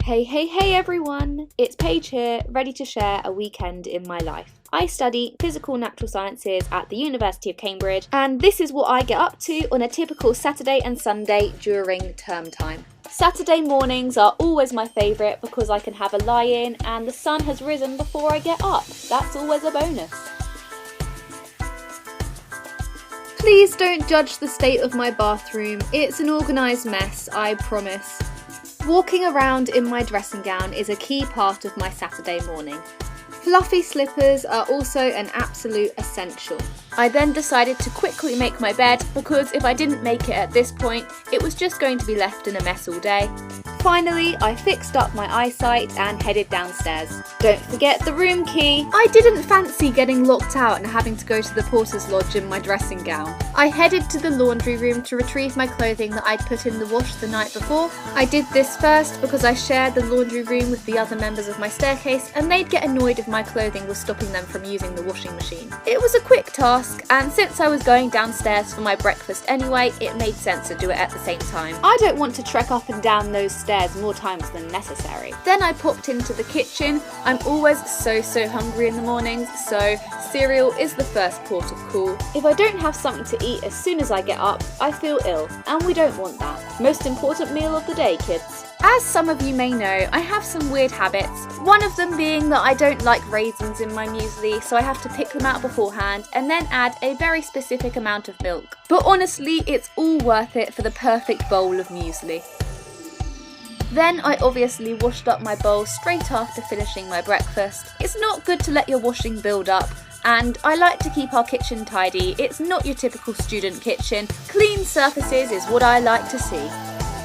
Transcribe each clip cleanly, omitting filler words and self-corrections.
Hey everyone! It's Paige here, ready to share a weekend in my life. I study physical natural sciences at the University of Cambridge, and this is what I get up to on a typical Saturday and Sunday during term time. Saturday mornings are always my favourite because I can have a lie-in and the sun has risen before I get up. That's always a bonus. Please don't judge the state of my bathroom. It's an organised mess, I promise. Walking around in my dressing gown is a key part of my Saturday morning. Fluffy slippers are also an absolute essential. I then decided to quickly make my bed because if I didn't make it at this point, it was just going to be left in a mess all day. Finally, I fixed up my eyesight and headed downstairs. Don't forget the room key. I didn't fancy getting locked out and having to go to the porter's lodge in my dressing gown. I headed to the laundry room to retrieve my clothing that I'd put in the wash the night before. I did this first because I shared the laundry room with the other members of my staircase and they'd get annoyed if my clothing was stopping them from using the washing machine. It was a quick task, and since I was going downstairs for my breakfast anyway, it made sense to do it at the same time. I don't want to trek up and down those stairs more times than necessary. Then I popped into the kitchen. I'm always so hungry in the mornings, so cereal is the first port of call. If I don't have something to eat as soon as I get up, I feel ill, and we don't want that. Most important meal of the day, kids. As some of you may know, I have some weird habits, one of them being that I don't like raisins in my muesli, so I have to pick them out beforehand and then add a very specific amount of milk. But honestly, it's all worth it for the perfect bowl of muesli. Then I obviously washed up my bowl straight after finishing my breakfast. It's not good to let your washing build up, and I like to keep our kitchen tidy. It's not your typical student kitchen. Clean surfaces is what I like to see.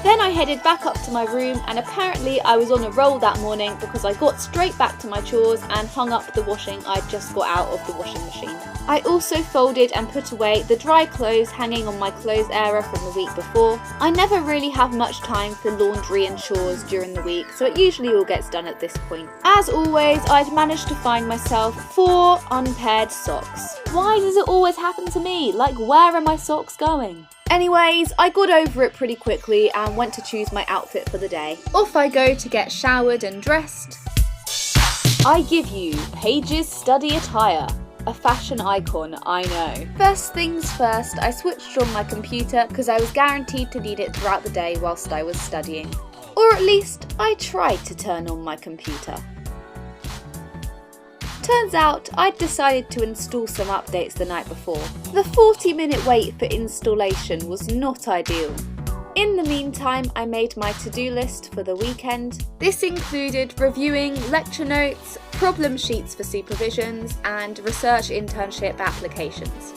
Then I headed back up to my room, and apparently I was on a roll that morning because I got straight back to my chores and hung up the washing I'd just got out of the washing machine. I also folded and put away the dry clothes hanging on my clothes area from the week before. I never really have much time for laundry and chores during the week, so it usually all gets done at this point. As always, I'd managed to find myself 4 unpaired socks. Why does it always happen to me? Like, where are my socks going? Anyways, I got over it pretty quickly and went to choose my outfit for the day. Off I go to get showered and dressed. I give you PaigeY's study attire. A fashion icon, I know. First things first, I switched on my computer because I was guaranteed to need it throughout the day whilst I was studying. Or at least, I tried to turn on my computer. Turns out I'd decided to install some updates the night before. The 40-minute wait for installation was not ideal. In the meantime, I made my to-do list for the weekend. This included reviewing lecture notes, problem sheets for supervisions, and research internship applications.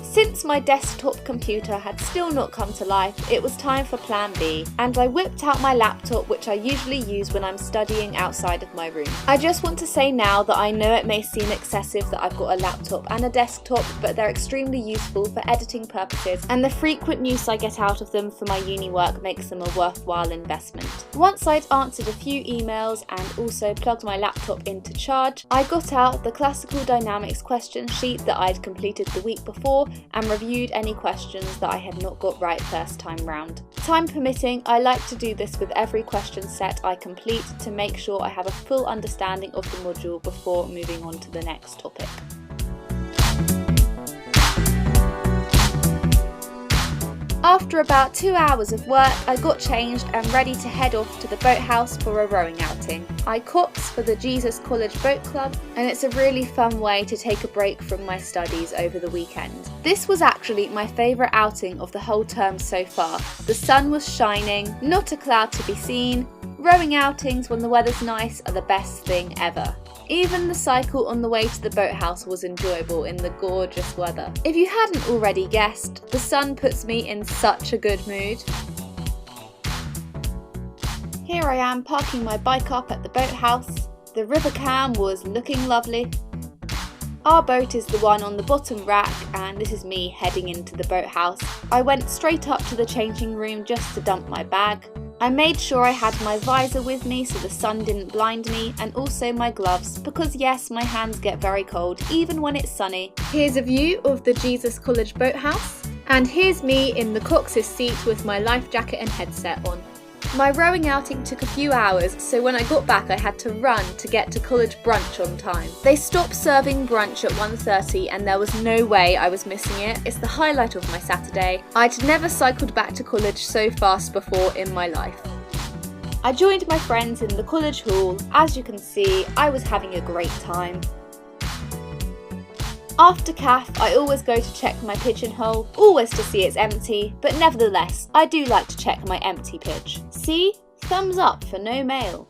Since my desktop computer had still not come to life, it was time for plan B, and I whipped out my laptop, which I usually use when I'm studying outside of my room. I just want to say now that I know it may seem excessive that I've got a laptop and a desktop, but they're extremely useful for editing purposes, and the frequent use I get out of them for my uni work makes them a worthwhile investment. Once I'd answered a few emails and also plugged my laptop into charge, I got out the classical dynamics question sheet that I'd completed the week before and reviewed any questions that I had not got right first time round. Time permitting, I like to do this with every question set I complete to make sure I have a full understanding of the module before moving on to the next topic. After about 2 hours of work, I got changed and ready to head off to the boathouse for a rowing outing. I cops for the Jesus College Boat Club, and it's a really fun way to take a break from my studies over the weekend. This was actually my favourite outing of the whole term so far. The sun was shining, not a cloud to be seen. Rowing outings when the weather's nice are the best thing ever. Even the cycle on the way to the boathouse was enjoyable in the gorgeous weather. If you hadn't already guessed, the sun puts me in such a good mood. Here I am parking my bike up at the boathouse. The river cam was looking lovely. Our boat is the one on the bottom rack, and this is me heading into the boathouse. I went straight up to the changing room just to dump my bag. I made sure I had my visor with me so the sun didn't blind me, and also my gloves, because yes, my hands get very cold even when it's sunny. Here's a view of the Jesus College boathouse, and here's me in the cox's seat with my life jacket and headset on. My rowing outing took a few hours, so when I got back I had to run to get to college brunch on time. They stopped serving brunch at 1:30 and there was no way I was missing it. It's the highlight of my Saturday. I'd never cycled back to college so fast before in my life. I joined my friends in the college hall. As you can see, I was having a great time. After CAF, I always go to check my pigeonhole, always to see it's empty, but nevertheless, I do like to check my empty pitch. See? Thumbs up for no mail.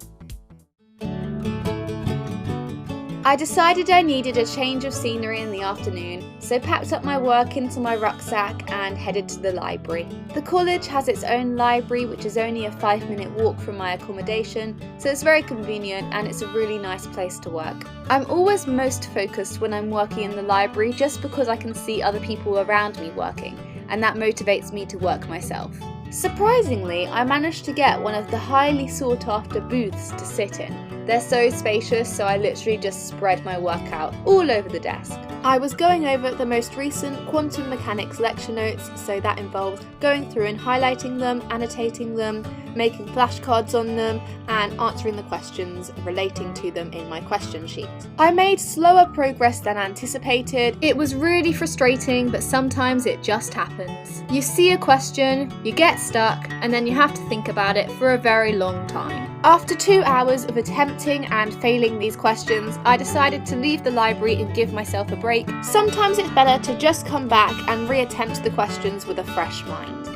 I decided I needed a change of scenery in the afternoon, so packed up my work into my rucksack and headed to the library. The college has its own library, which is only a 5-minute walk from my accommodation, so it's very convenient and it's a really nice place to work. I'm always most focused when I'm working in the library just because I can see other people around me working, and that motivates me to work myself. Surprisingly, I managed to get one of the highly sought after booths to sit in. They're so spacious, so I literally just spread my work out all over the desk. I was going over the most recent quantum mechanics lecture notes, so that involved going through and highlighting them, annotating them, making flashcards on them, and answering the questions relating to them in my question sheet. I made slower progress than anticipated. It was really frustrating, but sometimes it just happens. You see a question, you get stuck, and then you have to think about it for a very long time. After 2 hours of attempting and failing these questions, I decided to leave the library and give myself a break. Sometimes it's better to just come back and reattempt the questions with a fresh mind.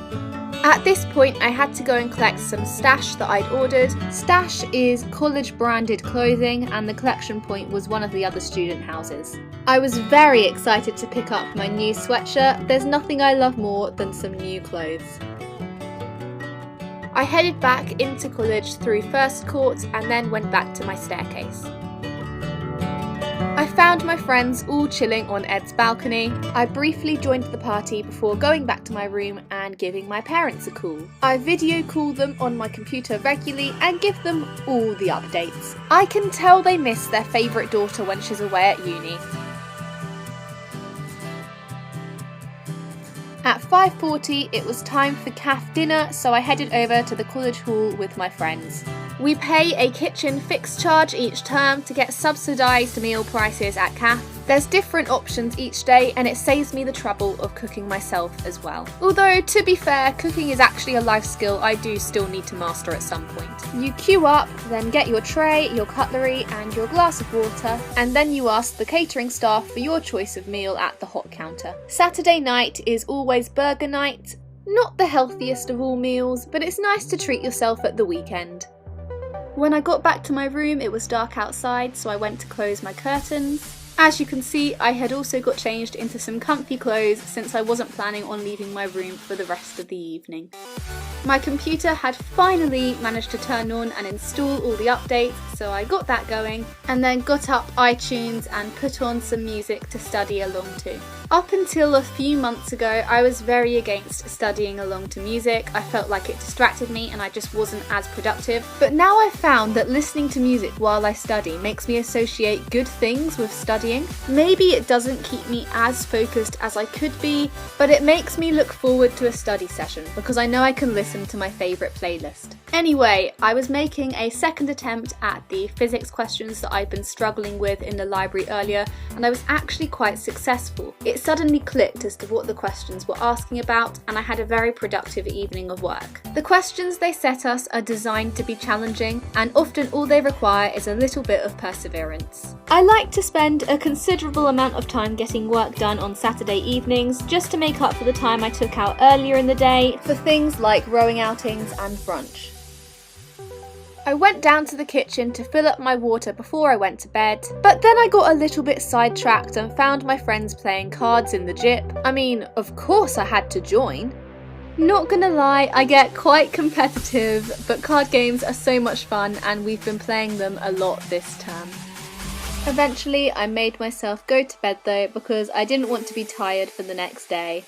At this point, I had to go and collect some Stash that I'd ordered. Stash is college-branded clothing, and the collection point was one of the other student houses. I was very excited to pick up my new sweatshirt. There's nothing I love more than some new clothes. I headed back into college through First Court and then went back to my staircase. I found my friends all chilling on Ed's balcony. I briefly joined the party before going back to my room and giving my parents a call. I video call them on my computer regularly and give them all the updates. I can tell they miss their favourite daughter when she's away at uni. At 5:40 it was time for CAF dinner, so I headed over to the college hall with my friends. We pay a kitchen fixed charge each term to get subsidised meal prices at CAF. There's different options each day and it saves me the trouble of cooking myself as well. Although, to be fair, cooking is actually a life skill I do still need to master at some point. You queue up, then get your tray, your cutlery and your glass of water, and then you ask the catering staff for your choice of meal at the hot counter. Saturday night is always burger night. Not the healthiest of all meals, but it's nice to treat yourself at the weekend. When I got back to my room, it was dark outside, so I went to close my curtains. As you can see, I had also got changed into some comfy clothes since I wasn't planning on leaving my room for the rest of the evening. My computer had finally managed to turn on and install all the updates, so I got that going and then got up iTunes and put on some music to study along to. Up until a few months ago, I was very against studying along to music. I felt like it distracted me and I just wasn't as productive. But now I've found that listening to music while I study makes me associate good things with studying. Maybe it doesn't keep me as focused as I could be, but it makes me look forward to a study session because I know I can listen to my favourite playlist. Anyway, I was making a second attempt at the physics questions that I'd been struggling with in the library earlier, and I was actually quite successful. It suddenly clicked as to what the questions were asking about, and I had a very productive evening of work. The questions they set us are designed to be challenging, and often all they require is a little bit of perseverance. I like to spend a considerable amount of time getting work done on Saturday evenings, just to make up for the time I took out earlier in the day for things like rowing outings and brunch. I went down to the kitchen to fill up my water before I went to bed, but then I got a little bit sidetracked and found my friends playing cards in the gym. I mean, of course I had to join. Not gonna lie, I get quite competitive, but card games are so much fun and we've been playing them a lot this term. Eventually, I made myself go to bed though because I didn't want to be tired for the next day.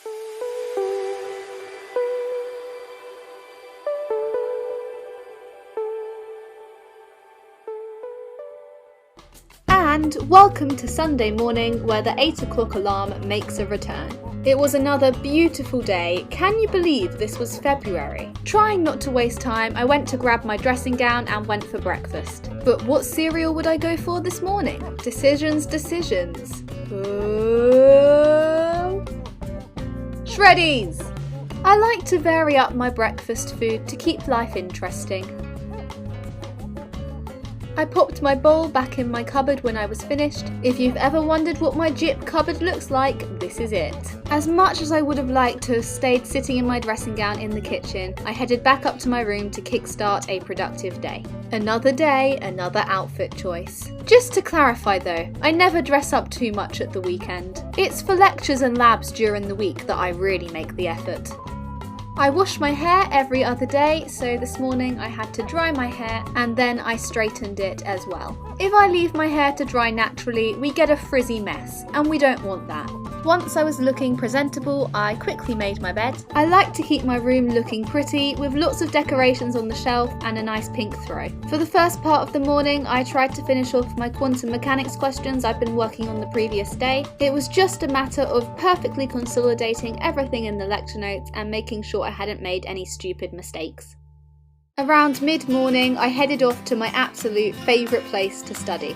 And welcome to Sunday morning where the 8 o'clock alarm makes a return. It was another beautiful day. Can you believe this was February? Trying not to waste time, I went to grab my dressing gown and went for breakfast. But what cereal would I go for this morning? Decisions. Shreddies! I like to vary up my breakfast food to keep life interesting. I popped my bowl back in my cupboard when I was finished. If you've ever wondered what my Jip cupboard looks like, this is it. As much as I would have liked to have stayed sitting in my dressing gown in the kitchen, I headed back up to my room to kickstart a productive day. Another day, another outfit choice. Just to clarify though, I never dress up too much at the weekend. It's for lectures and labs during the week that I really make the effort. I wash my hair every other day, so this morning I had to dry my hair and then I straightened it as well. If I leave my hair to dry naturally, we get a frizzy mess, and we don't want that. Once I was looking presentable, I quickly made my bed. I like to keep my room looking pretty, with lots of decorations on the shelf and a nice pink throw. For the first part of the morning, I tried to finish off my quantum mechanics questions I've been working on the previous day. It was just a matter of perfectly consolidating everything in the lecture notes and making sure I hadn't made any stupid mistakes. Around mid-morning, I headed off to my absolute favourite place to study.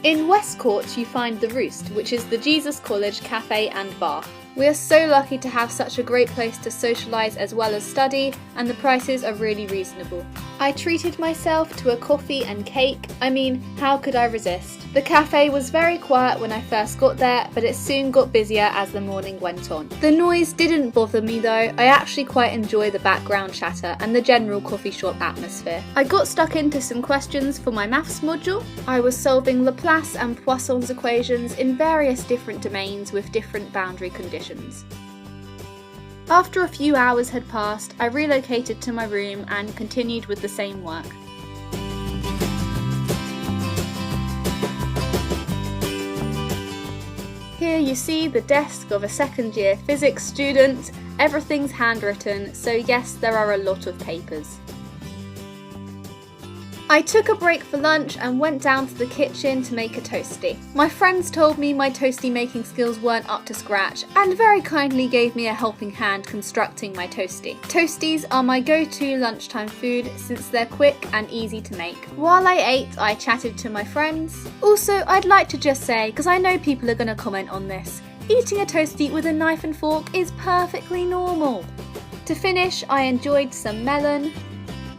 In Westcourt you find The Roost, which is the Jesus College cafe and bar. We are so lucky to have such a great place to socialise as well as study, and the prices are really reasonable. I treated myself to a coffee and cake. I mean, how could I resist? The cafe was very quiet when I first got there, but it soon got busier as the morning went on. The noise didn't bother me though. I actually quite enjoy the background chatter and the general coffee shop atmosphere. I got stuck into some questions for my maths module. I was solving Laplace and Poisson's equations in various different domains with different boundary conditions. After a few hours had passed, I relocated to my room and continued with the same work. Here you see the desk of a second year physics student. Everything's handwritten, so yes, there are a lot of papers. I took a break for lunch and went down to the kitchen to make a toastie. My friends told me my toastie making skills weren't up to scratch and very kindly gave me a helping hand constructing my toastie. Toasties are my go-to lunchtime food since they're quick and easy to make. While I ate, I chatted to my friends. Also, I'd like to just say, because I know people are going to comment on this, eating a toastie with a knife and fork is perfectly normal. To finish, I enjoyed some melon.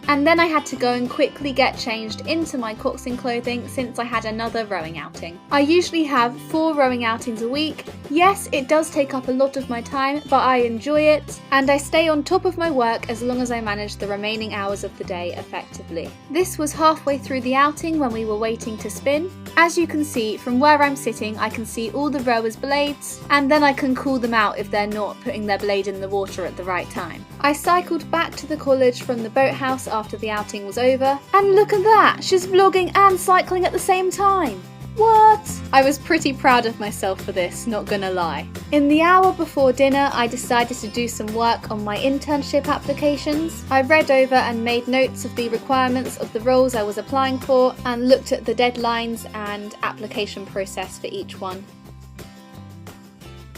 And then I had to go and quickly get changed into my coxswain clothing since I had another rowing outing. I usually have 4 rowing outings a week. Yes, it does take up a lot of my time, but I enjoy it, and I stay on top of my work as long as I manage the remaining hours of the day effectively. This was halfway through the outing when we were waiting to spin. As you can see, from where I'm sitting, I can see all the rowers' blades, and then I can call them out if they're not putting their blade in the water at the right time. I cycled back to the college from the boathouse after the outing was over, and look at that! She's vlogging and cycling at the same time! What? I was pretty proud of myself for this, not gonna lie. In the hour before dinner, I decided to do some work on my internship applications. I read over and made notes of the requirements of the roles I was applying for and looked at the deadlines and application process for each one.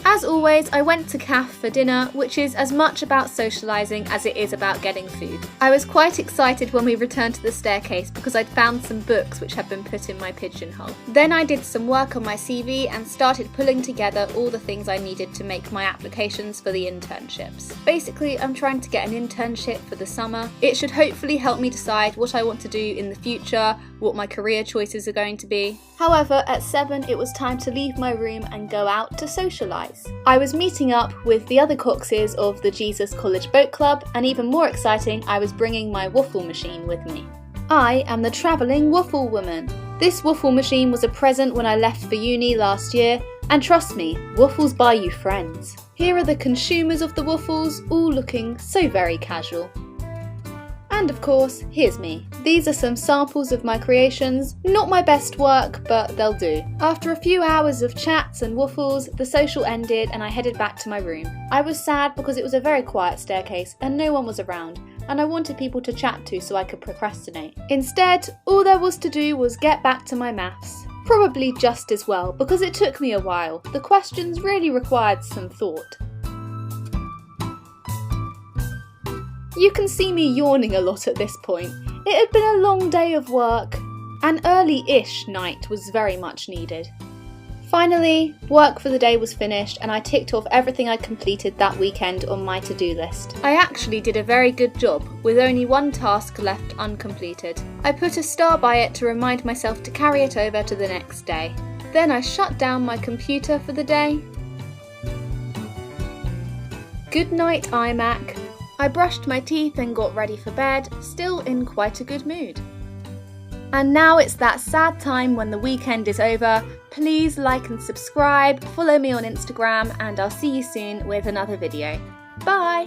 As always, I went to CAF for dinner, which is as much about socialising as it is about getting food. I was quite excited when we returned to the staircase because I'd found some books which had been put in my pigeonhole. Then I did some work on my CV and started pulling together all the things I needed to make my applications for the internships. Basically, I'm trying to get an internship for the summer. It should hopefully help me decide what I want to do in the future, what my career choices are going to be. However, at 7 it was time to leave my room and go out to socialise. I was meeting up with the other coxes of the Jesus College Boat Club, and even more exciting, I was bringing my waffle machine with me. I am the travelling waffle woman. This waffle machine was a present when I left for uni last year, and trust me, waffles buy you friends. Here are the consumers of the waffles, all looking so very casual. And of course, here's me. These are some samples of my creations. Not my best work, but they'll do. After a few hours of chats and waffles, the social ended and I headed back to my room. I was sad because it was a very quiet staircase and no one was around, and I wanted people to chat to so I could procrastinate. Instead, all there was to do was get back to my maths. Probably just as well, because it took me a while. The questions really required some thought. You can see me yawning a lot at this point. It had been a long day of work. An early-ish night was very much needed. Finally, work for the day was finished and I ticked off everything I completed that weekend on my to-do list. I actually did a very good job, with only one task left uncompleted. I put a star by it to remind myself to carry it over to the next day. Then I shut down my computer for the day. Good night, iMac. I brushed my teeth and got ready for bed, still in quite a good mood. And now it's that sad time when the weekend is over. Please like and subscribe, follow me on Instagram, and I'll see you soon with another video. Bye!